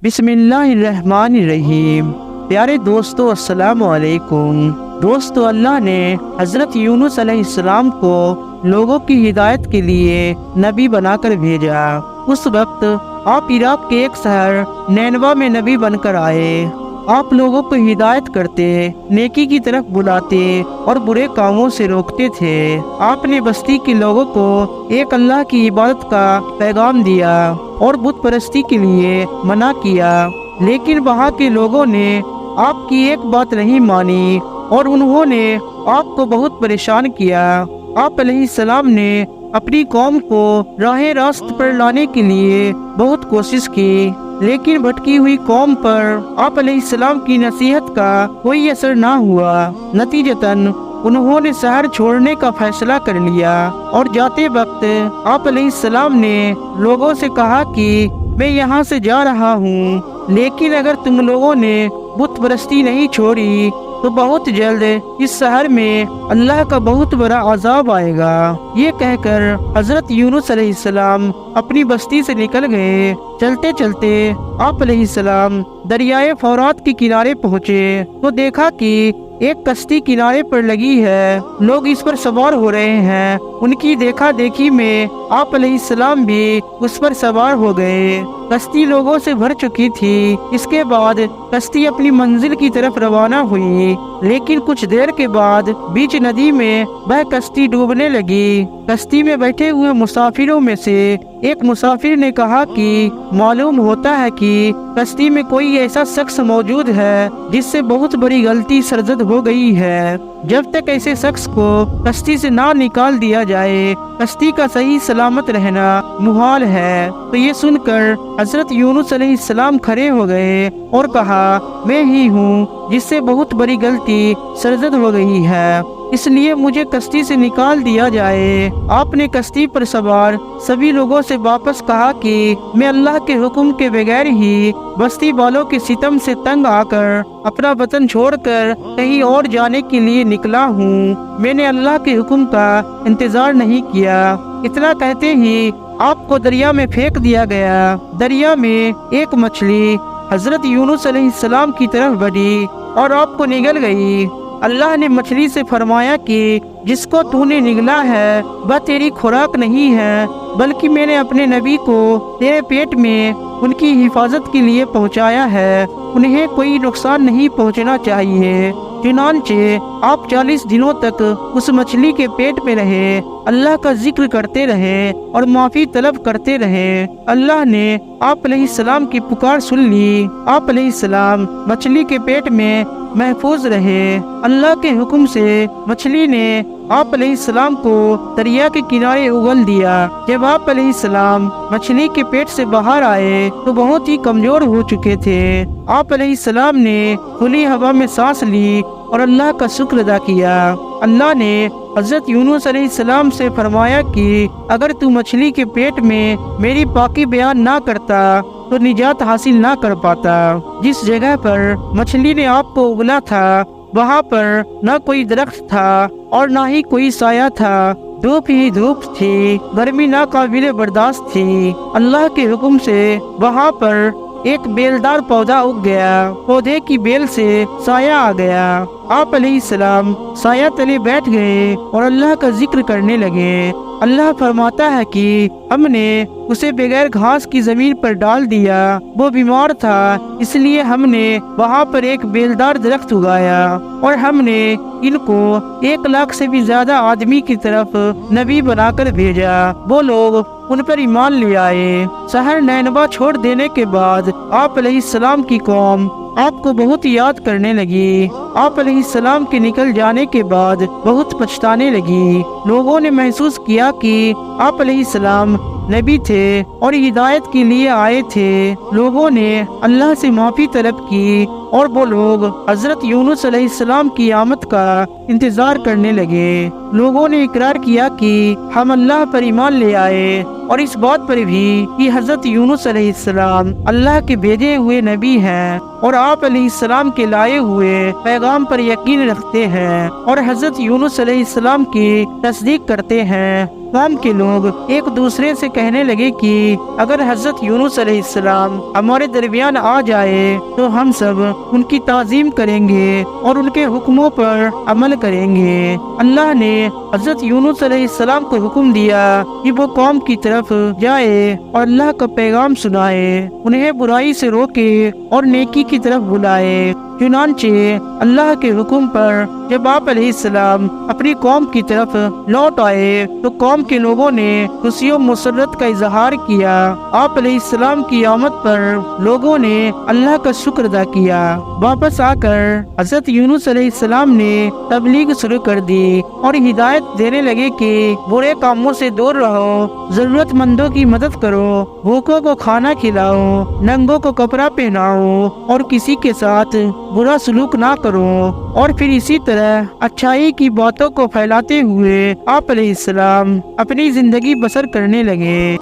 बिस्मिल्लाहिर्रहमानिर्रहीम। प्यारे दोस्तों, अस्सलाम वालेकुम। दोस्तों, अल्लाह ने हज़रत यूनुस अलैहिस्सलाम को लोगों की हिदायत के लिए नबी बनाकर भेजा। उस वक्त आप इराक के एक शहर नैनवा में नबी बनकर आए। आप लोगों को हिदायत करते, नेकी की तरफ बुलाते और बुरे कामों से रोकते थे। आपने बस्ती के लोगों को एक अल्लाह की इबादत का पैगाम दिया और बुत परस्ती के लिए मना किया, लेकिन वहाँ के लोगों ने आपकी एक बात नहीं मानी और उन्होंने आपको बहुत परेशान किया। आप अलैहिस्सलाम ने अपनी कौम को राह रास्त पर लाने के लिए बहुत कोशिश की, लेकिन भटकी हुई कौम पर आप अलैहिस्सलाम की नसीहत का कोई असर ना हुआ। नतीजतन उन्होंने शहर छोड़ने का फैसला कर लिया और जाते वक्त आप अलैहिस्सलाम ने लोगों से कहा कि मैं यहाँ से जा रहा हूँ, लेकिन अगर तुम लोगों ने बुत परस्ती नहीं छोड़ी तो बहुत जल्द इस शहर में अल्लाह का बहुत बड़ा अजाब आएगा। ये कहकर हजरत यूनुस अलैहिस्सलाम अपनी बस्ती से निकल गए। चलते चलते आप अलैहिस्सलाम दरियाए फौरात के किनारे पहुँचे तो देखा कि एक कश्ती किनारे पर लगी है, लोग इस पर सवार हो रहे हैं। उनकी देखा देखी में आप अलैहिस्सलाम भी उस पर सवार हो गए। कश्ती लोगों से भर चुकी थी। इसके बाद कश्ती अपनी मंजिल की तरफ रवाना हुई, लेकिन कुछ देर के बाद बीच नदी में वह कश्ती डूबने लगी। कश्ती में बैठे हुए मुसाफिरों में से एक मुसाफिर ने कहा कि मालूम होता है कि कश्ती में कोई ऐसा शख्स मौजूद है जिससे बहुत बड़ी गलती सरजद हो गई है। जब तक ऐसे शख्स को कश्ती से ना निकाल दिया जाए, कश्ती का सही सलामत रहना मुहाल है। तो ये सुनकर हजरत यूनुस अलैहिस्सलाम खड़े हो गए और कहा, मैं ही हूँ जिससे बहुत बड़ी गलती सरजद हो गई है, इसलिए मुझे कश्ती से निकाल दिया जाए। आपने कश्ती पर सवार सभी लोगों से वापस कहा कि मैं अल्लाह के हुक्म के बगैर ही बस्ती वालों के सितम से तंग आकर अपना वतन छोड़कर कहीं और जाने के लिए निकला हूँ। मैंने अल्लाह के हुक्म का इंतजार नहीं किया। इतना कहते ही आपको दरिया में फेंक दिया गया। दरिया में एक मछली हजरत यूनुस अलैहिस्सलाम की तरफ बढ़ी और आपको निगल गई। अल्लाह ने मछली से फरमाया कि जिसको तूने निगला है वह तेरी खुराक नहीं है, बल्कि मैंने अपने नबी को तेरे पेट में उनकी हिफाजत के लिए पहुंचाया है। उन्हें कोई नुकसान नहीं पहुंचना चाहिए। चुनांचे आप 40 दिनों तक उस मछली के पेट में रहे, अल्लाह का जिक्र करते रहे और माफी तलब करते रहे। अल्लाह ने आप अलैहिस्सलाम की पुकार सुन ली। आप अलैहिस्सलाम मछली के पेट में महफूज रहे। अल्लाह के हुक्म से मछली ने आप अलैहिस्सलाम को दरिया के किनारे उगल दिया। जब आप अलैहिस्सलाम मछली के पेट से बाहर आए तो बहुत ही कमजोर हो चुके थे। आप अलैहिस्सलाम ने खुली हवा में सांस ली और अल्लाह का शुक्र अदा किया। अल्लाह ने हजरत यूनुस अलैहिस्सलाम से फरमाया कि अगर तू मछली के पेट में मेरी पाकी बयान ना करता तो निजात हासिल ना कर पाता। जिस जगह पर मछली ने आपको उगला था वहाँ पर न कोई दरख्त था और न ही कोई साया था। धूप ही धूप थी, गर्मी ना काबिल बर्दाश्त थी। अल्लाह के हुक्म से वहाँ पर एक बेलदार पौधा उग गया। पौधे की बेल से साया आ गया। आप अलैहिस्सलाम साया तले बैठ गए और अल्लाह का जिक्र करने लगे। अल्लाह फरमाता है कि हमने उसे बगैर घास की जमीन पर डाल दिया। वो बीमार था, इसलिए हमने वहाँ पर एक बेलदार दरख्त उगाया और हमने इनको 1 लाख से भी ज्यादा आदमी की तरफ नबी बनाकर भेजा। वो लोग उन पर ईमान ले आए। शहर नैनवा छोड़ देने के बाद आप अलैहिस्सलाम की कौम आपको बहुत याद करने लगी। आप अलैहिस्सलाम के निकल जाने के बाद बहुत पछताने लगी। लोगों ने महसूस किया कि आप अलैहिस्सलाम नबी थे और हिदायत के लिए आए थे। लोगों ने अल्लाह से माफी तलब की اور وہ لوگ حضرت یونس علیہ السلام کی آمد کا انتظار کرنے لگے۔ لوگوں نے اقرار کیا کہ ہم اللہ پر ایمان لے آئے اور اس بات پر بھی کہ حضرت یونس علیہ السلام اللہ کے بھیجے ہوئے نبی ہیں اور آپ علیہ السلام کے لائے ہوئے پیغام پر یقین رکھتے ہیں اور حضرت یونس علیہ السلام کی تصدیق کرتے ہیں۔ قوم کے لوگ ایک دوسرے سے کہنے لگے کہ اگر حضرت یونس علیہ السلام ہمارے درمیان آ جائے تو ہم سب ان کی تعظیم کریں گے اور ان کے حکموں پر عمل کریں گے۔ اللہ نے حضرت یونس علیہ السلام کو حکم دیا کہ وہ قوم کی طرف جائے اور اللہ کا پیغام سنائے، انہیں برائی سے روکے اور نیکی کی طرف بلائے۔ چنانچہ اللہ کے حکم پر جب آپ علیہ السلام اپنی قوم کی طرف لوٹ آئے تو قوم کے لوگوں نے خوشی و مسرت کا اظہار کیا۔ آپ علیہ السلام کی آمد پر لوگوں نے اللہ کا شکر ادا کیا۔ واپس آ کر حضرت یونس علیہ السلام نے تبلیغ شروع کر دی اور ہدایت دینے لگے کہ برے کاموں سے دور رہو، ضرورت مندوں کی مدد کرو، بھوکوں کو کھانا کھلاؤ، ننگوں کو کپڑا پہناؤ اور کسی کے ساتھ برا سلوک نہ کرو۔ اور پھر اسی طرح اچھائی کی باتوں کو پھیلاتے ہوئے آپ علیہ السلام اپنی زندگی بسر کرنے لگے۔